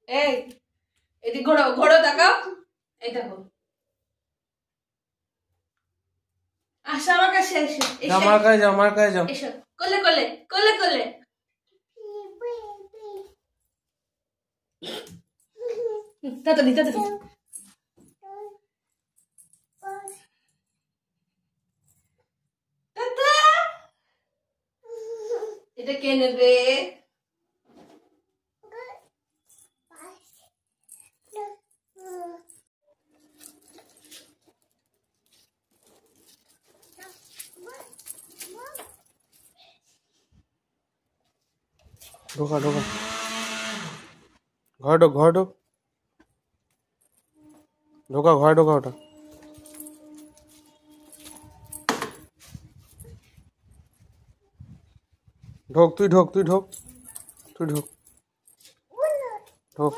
এই এদিক ঘোরো ঘোরো তাকাও এই দেখো আসো আমার কাছে এসো আমার কাছে যাও আমার কাছে যাও এসো কোলে কোলে কোলে কোলে তাড়াতাড়ি তাড়াতাড়ি এটা কে নেবে ঢোকা ঢোকা ঘর ঢোক ঘর ঢোক ঢোকা ঘর ঢোকা ওটা ঢোক তুই ঢোক তুই ঢোক তুই ঢোক ঢোক